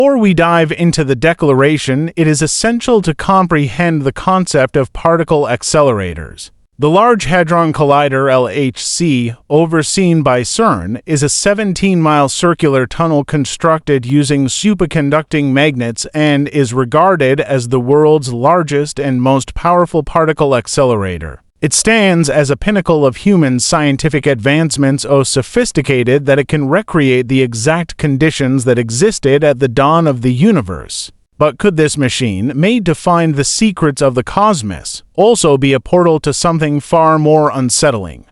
Before we dive into the declaration, it is essential to comprehend the concept of particle accelerators. The Large Hadron Collider (LHC), overseen by CERN, is a 17-mile circular tunnel constructed using superconducting magnets and is regarded as the world's largest and most powerful particle accelerator. It stands as a pinnacle of human scientific advancements so sophisticated that it can recreate the exact conditions that existed at the dawn of the universe. But could this machine, made to find the secrets of the cosmos, also be a portal to something far more unsettling?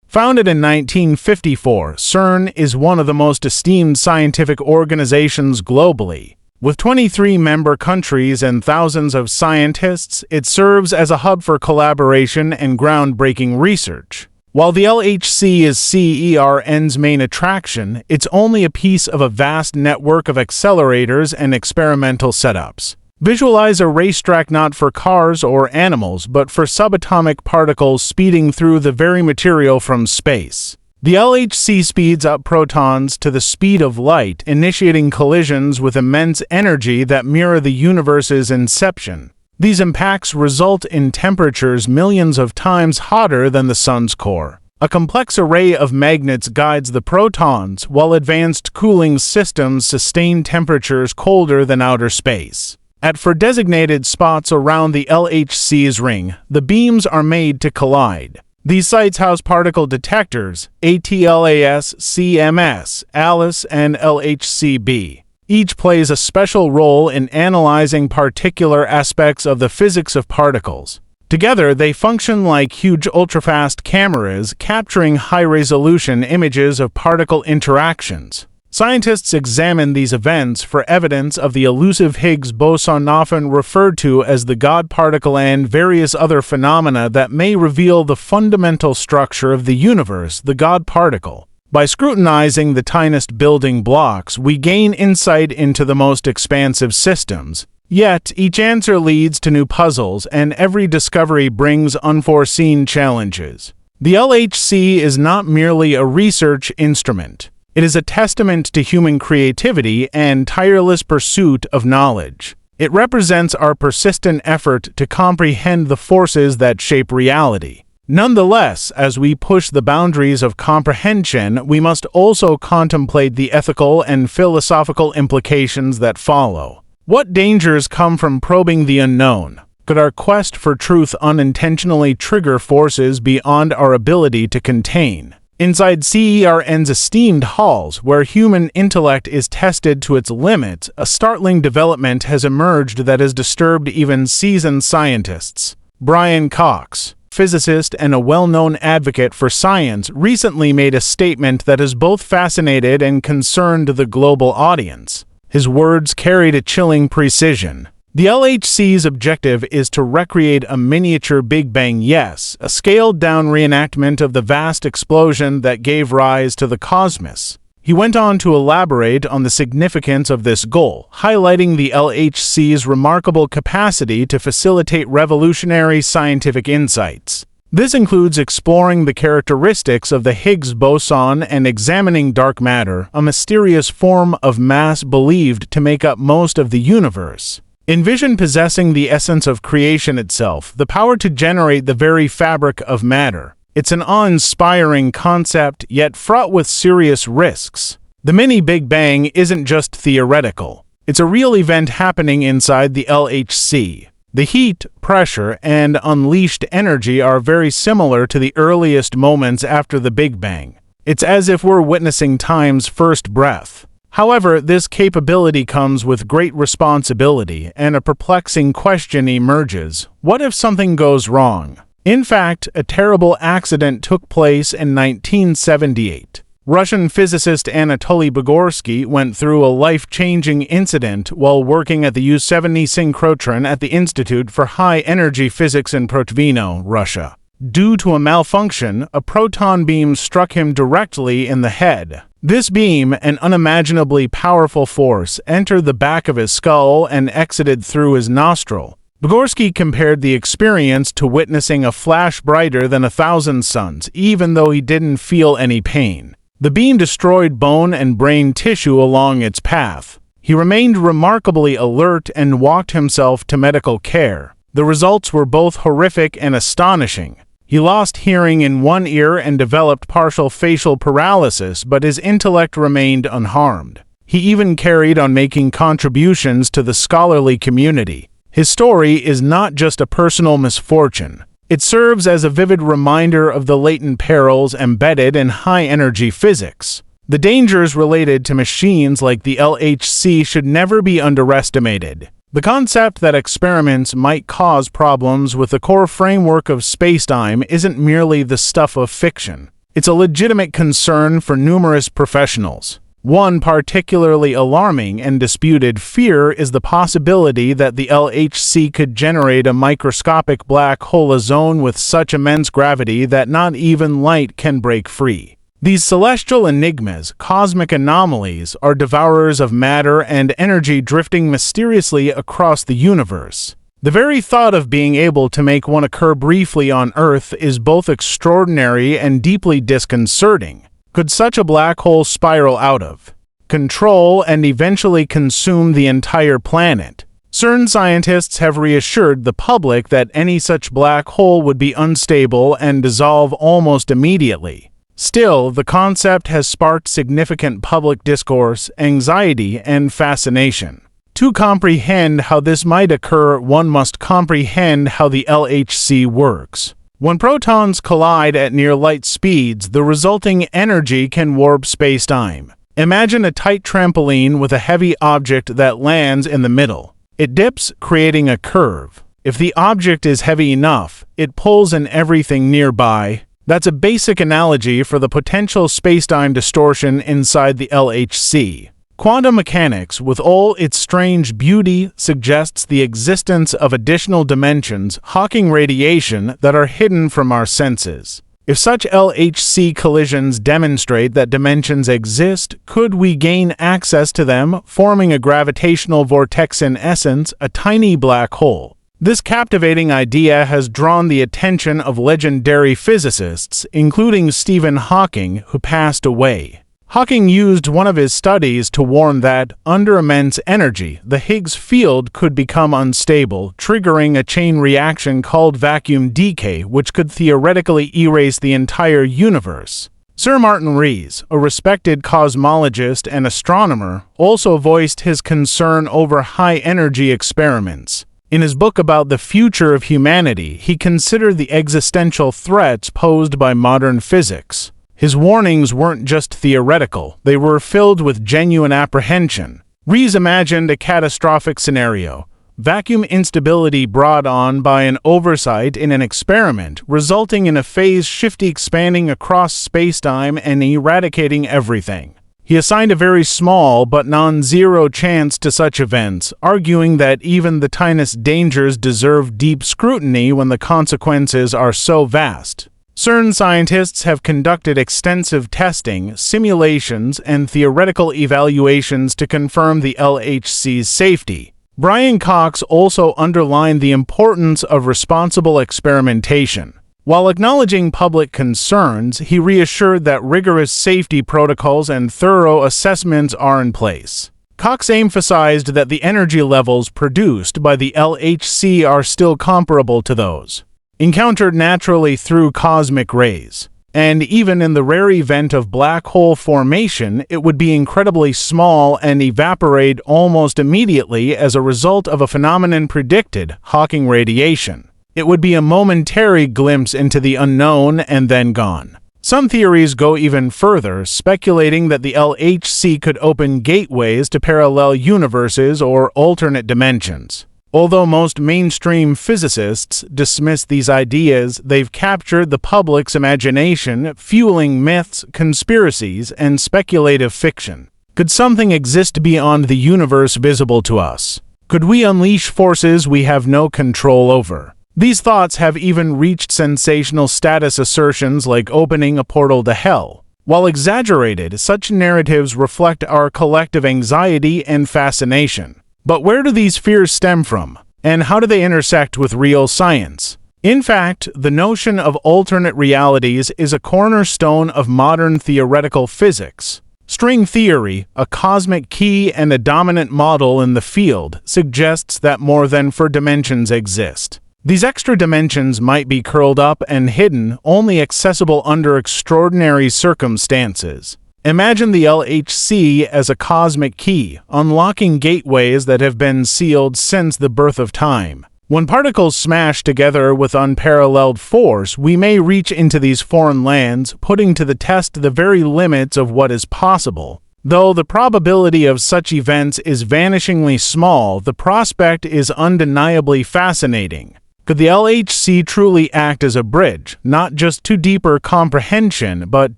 Founded in 1954, CERN is one of the most esteemed scientific organizations globally. With 23 member countries and thousands of scientists, it serves as a hub for collaboration and groundbreaking research. While the LHC is CERN's main attraction, it's only a piece of a vast network of accelerators and experimental setups. Visualize a racetrack not for cars or animals, but for subatomic particles speeding through the very material from space. The LHC speeds up protons to the speed of light, initiating collisions with immense energy that mirror the universe's inception. These impacts result in temperatures millions of times hotter than the sun's core. A complex array of magnets guides the protons, while advanced cooling systems sustain temperatures colder than outer space. For designated spots around the LHC's ring, the beams are made to collide. These sites house particle detectors, ATLAS, CMS, ALICE, and LHCb. Each plays a special role in analyzing particular aspects of the physics of particles. Together, they function like huge ultrafast cameras, capturing high-resolution images of particle interactions. Scientists examine these events for evidence of the elusive Higgs boson, often referred to as the God particle, and various other phenomena that may reveal the fundamental structure of the universe, the God particle. By scrutinizing the tiniest building blocks, we gain insight into the most expansive systems. Yet, each answer leads to new puzzles, and every discovery brings unforeseen challenges. The LHC is not merely a research instrument. It is a testament to human creativity and tireless pursuit of knowledge. It represents our persistent effort to comprehend the forces that shape reality. Nonetheless, as we push the boundaries of comprehension, we must also contemplate the ethical and philosophical implications that follow. What dangers come from probing the unknown? Could our quest for truth unintentionally trigger forces beyond our ability to contain? Inside CERN's esteemed halls, where human intellect is tested to its limits, a startling development has emerged that has disturbed even seasoned scientists. Brian Cox, physicist and a well-known advocate for science, recently made a statement that has both fascinated and concerned the global audience. His words carried a chilling precision. The LHC's objective is to recreate a miniature Big Bang, yes, a scaled-down reenactment of the vast explosion that gave rise to the cosmos. He went on to elaborate on the significance of this goal, highlighting the LHC's remarkable capacity to facilitate revolutionary scientific insights. This includes exploring the characteristics of the Higgs boson and examining dark matter, a mysterious form of mass believed to make up most of the universe. Envision possessing the essence of creation itself, the power to generate the very fabric of matter. It's an awe-inspiring concept, yet fraught with serious risks. The mini Big Bang isn't just theoretical. It's a real event happening inside the LHC. The heat, pressure, and unleashed energy are very similar to the earliest moments after the Big Bang. It's as if we're witnessing time's first breath. However, this capability comes with great responsibility, and a perplexing question emerges. What if something goes wrong? In fact, a terrible accident took place in 1978. Russian physicist Anatoly Bugorsky went through a life-changing incident while working at the U-70 synchrotron at the Institute for High-Energy Physics in Protvino, Russia. Due to a malfunction, a proton beam struck him directly in the head. This beam, an unimaginably powerful force, entered the back of his skull and exited through his nostril. Bugorsky compared the experience to witnessing a flash brighter than 1,000 suns, even though he didn't feel any pain. The beam destroyed bone and brain tissue along its path. He remained remarkably alert and walked himself to medical care. The results were both horrific and astonishing. He lost hearing in one ear and developed partial facial paralysis, but his intellect remained unharmed. He even carried on making contributions to the scholarly community. His story is not just a personal misfortune. It serves as a vivid reminder of the latent perils embedded in high-energy physics. The dangers related to machines like the LHC should never be underestimated. The concept that experiments might cause problems with the core framework of spacetime isn't merely the stuff of fiction. It's a legitimate concern for numerous professionals. One particularly alarming and disputed fear is the possibility that the LHC could generate a microscopic black hole, a zone with such immense gravity that not even light can break free. These celestial enigmas, cosmic anomalies, are devourers of matter and energy drifting mysteriously across the universe. The very thought of being able to make one occur briefly on Earth is both extraordinary and deeply disconcerting. Could such a black hole spiral out of control and eventually consume the entire planet? CERN scientists have reassured the public that any such black hole would be unstable and dissolve almost immediately. Still, the concept has sparked significant public discourse, anxiety, and fascination. To comprehend how this might occur, one must comprehend how the LHC works. When protons collide at near light speeds, the resulting energy can warp spacetime. Imagine a tight trampoline with a heavy object that lands in the middle. It dips, creating a curve. If the object is heavy enough, it pulls in everything nearby. That's a basic analogy for the potential spacetime distortion inside the LHC. Quantum mechanics, with all its strange beauty, suggests the existence of additional dimensions, Hawking radiation, that are hidden from our senses. If such LHC collisions demonstrate that dimensions exist, could we gain access to them, forming a gravitational vortex, in essence, a tiny black hole? This captivating idea has drawn the attention of legendary physicists, including Stephen Hawking, who passed away. Hawking used one of his studies to warn that, under immense energy, the Higgs field could become unstable, triggering a chain reaction called vacuum decay, which could theoretically erase the entire universe. Sir Martin Rees, a respected cosmologist and astronomer, also voiced his concern over high-energy experiments. In his book about the future of humanity, he considered the existential threats posed by modern physics. His warnings weren't just theoretical, they were filled with genuine apprehension. Rees imagined a catastrophic scenario: vacuum instability brought on by an oversight in an experiment, resulting in a phase shift expanding across spacetime and eradicating everything. He assigned a very small but non-zero chance to such events, arguing that even the tiniest dangers deserve deep scrutiny when the consequences are so vast. CERN scientists have conducted extensive testing, simulations, and theoretical evaluations to confirm the LHC's safety. Brian Cox also underlined the importance of responsible experimentation. While acknowledging public concerns, he reassured that rigorous safety protocols and thorough assessments are in place. Cox emphasized that the energy levels produced by the LHC are still comparable to those encountered naturally through cosmic rays. And even in the rare event of black hole formation, it would be incredibly small and evaporate almost immediately as a result of a phenomenon predicted, Hawking radiation. It would be a momentary glimpse into the unknown and then gone. Some theories go even further, speculating that the LHC could open gateways to parallel universes or alternate dimensions. Although most mainstream physicists dismiss these ideas, they've captured the public's imagination, fueling myths, conspiracies, and speculative fiction. Could something exist beyond the universe visible to us? Could we unleash forces we have no control over? These thoughts have even reached sensational status, assertions like opening a portal to hell. While exaggerated, such narratives reflect our collective anxiety and fascination. But where do these fears stem from? And how do they intersect with real science? In fact, the notion of alternate realities is a cornerstone of modern theoretical physics. String theory, a cosmic key and a dominant model in the field, suggests that more than 4 dimensions exist. These extra dimensions might be curled up and hidden, only accessible under extraordinary circumstances. Imagine the LHC as a cosmic key, unlocking gateways that have been sealed since the birth of time. When particles smash together with unparalleled force, we may reach into these foreign lands, putting to the test the very limits of what is possible. Though the probability of such events is vanishingly small, the prospect is undeniably fascinating. Could the LHC truly act as a bridge, not just to deeper comprehension, but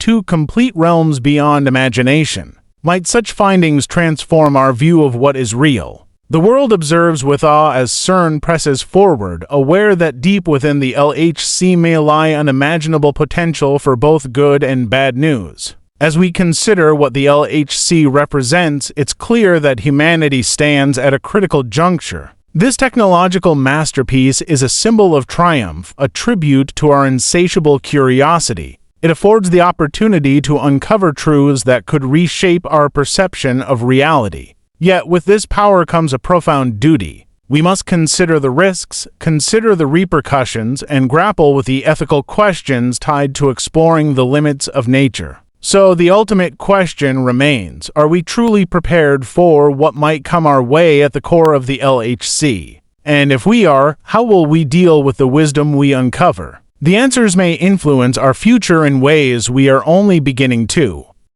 to complete realms beyond imagination? Might such findings transform our view of what is real? The world observes with awe as CERN presses forward, aware that deep within the LHC may lie unimaginable potential for both good and bad news. As we consider what the LHC represents, it's clear that humanity stands at a critical juncture. This technological masterpiece is a symbol of triumph, a tribute to our insatiable curiosity. It affords the opportunity to uncover truths that could reshape our perception of reality. Yet with this power comes a profound duty. We must consider the risks, consider the repercussions, and grapple with the ethical questions tied to exploring the limits of nature. So the ultimate question remains, are we truly prepared for what might come our way at the core of the LHC? And if we are, how will we deal with the wisdom we uncover? The answers may influence our future in ways we are only beginning to